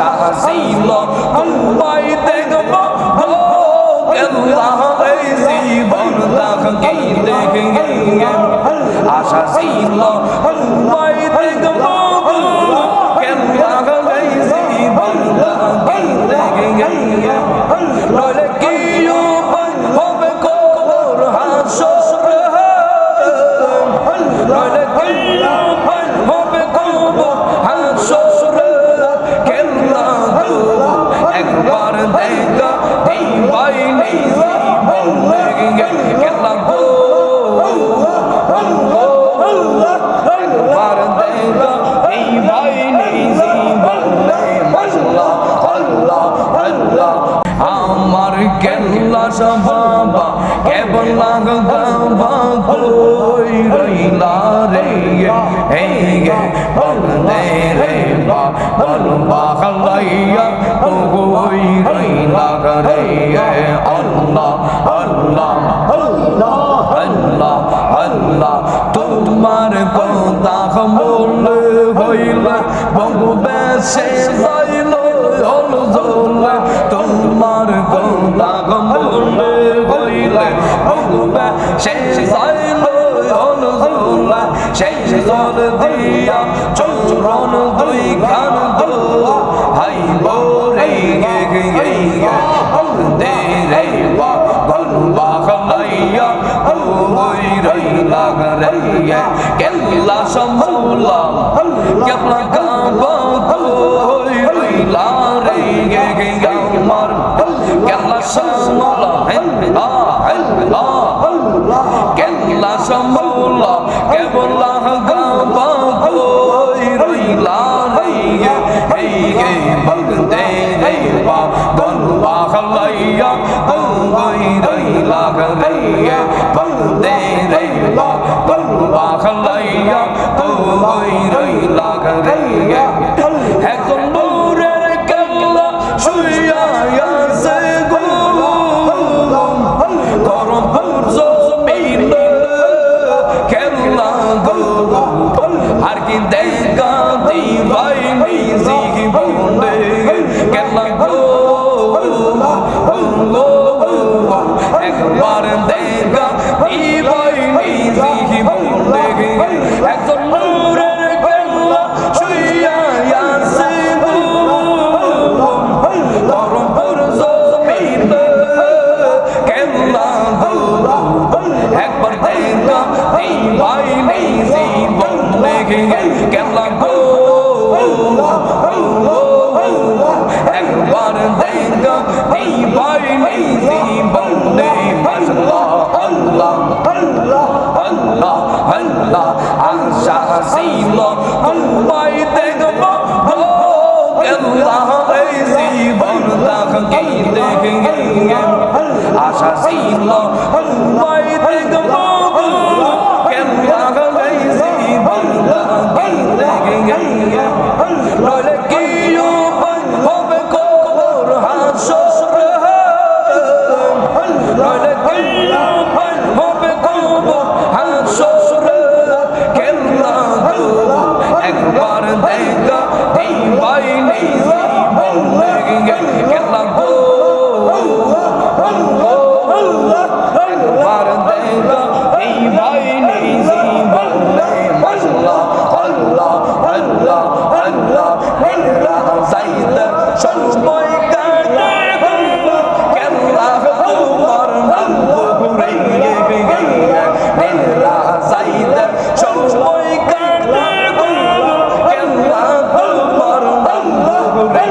আশা ছিল তোমায় দেখব কেল্লা এই জীবন তাকে দেখে আশা ছিল তোমায় দেখব কেল্লা এই জীবন তাকে দেখে নইলে কি হবে কবর হাসর নইলে কি হবে কবর হাসর কেল্লা একবার দেখা এই বাইনি বলে কেল্লা গো একবার দেখা এই বাইনি বলে মাশাআল্লাহ আল্লাহ আল্লাহ আমার কেল্লা বাবা কেবলা গাবা কই রইলা রে এই গে বলদে রে বা বলবা খালাইয়া কই রইলা রে আল্লাহ আল্লাহ আল্লাহ আল্লাহ আল্লাহ তোমার কথা বলে হইলা বঙ্গবে সে যাইল হল জলে তোমার কথা বলে হইলে বঙ্গবে সে যাইল হল জলে সেই জল দিয়া চরণ দুই খান দো হাই বোরে গে গে গে দে রে বা গলবা খালাইয়া ওই রইলা রে কেল্লা সম্মুলা কেল্লা কাবা ওই রইলা রে গে গে আমার কেল্লা সম্মুলা কেল্লা সম্মুলা কেবলা কাবা ওই রইলা রে এই গে বলদে রে বা গলবা খালাইয়া ওই রইলা রে বলদে রে বা গলবা খালাইয়া ওই রইলা রে এখন নূরের কেল্লা শুইয়া আছে গো করমপুর জমিন কেল্লা গো আর কি দেখা দিবাই নিজি বলে কেল্লা গো একবার দেখা দিবাই নিজি বলে একজন নূরের কেল্লা শুইয়া আছে গো করমপুর জমিন কেল্লা গো একবার দেখা দিবাই নিজি বলে কেল্লা গো একবার দেখা দিবাই নিজি বলে মাশাআল্লাহ আল্লাহ আল্লাহ আল্লাহ আল্লাহ আশা ছিল তোমায় দেখব কেল্লা এই জীবন তাকে দেখে আশা ছিল তোমায় দেখব কেল্লা এই জীবন তাকে দেখে নইলে কি হবে কবর হাসর নইলে কি হবে কবর হাসর কেল্লা একবার দেখা এই বাইনি বলে কেল্লা গো একবার দেখা এই বাইনি বলে মাশাআল্লাহ আল্লাহ আল্লাহ আল্লাহ মেরা সাইদ সময় কাটে কেল্লা তোমার নাম ঘুরে মেরা সাইদ সময় কাটে কেল্লা তোমার নাম ঘুরে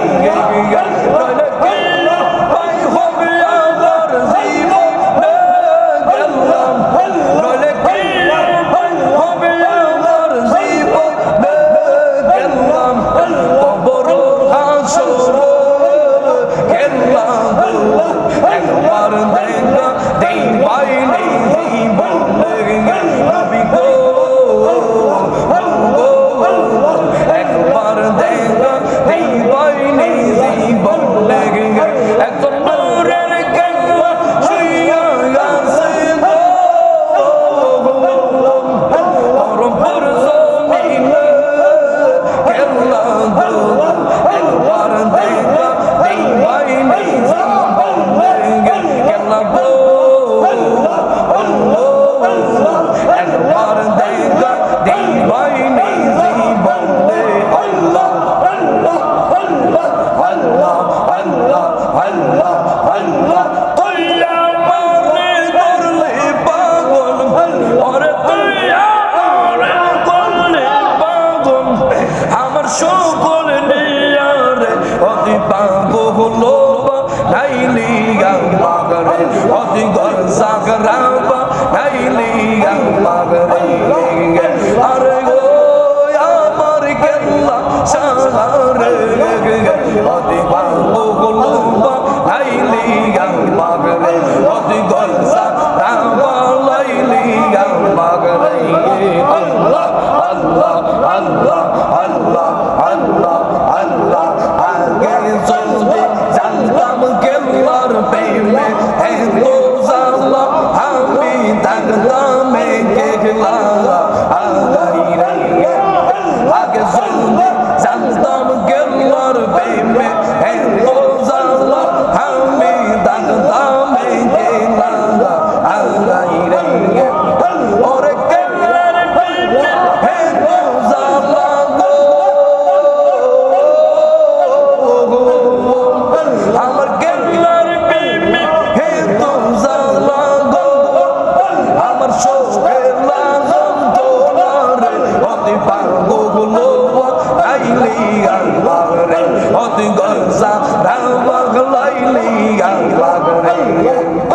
লাইলি আল্লাহ রে অত গজা রাবাগ লাইলি আল্লাহ রে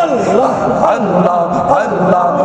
আল্লাহ আল্লাহ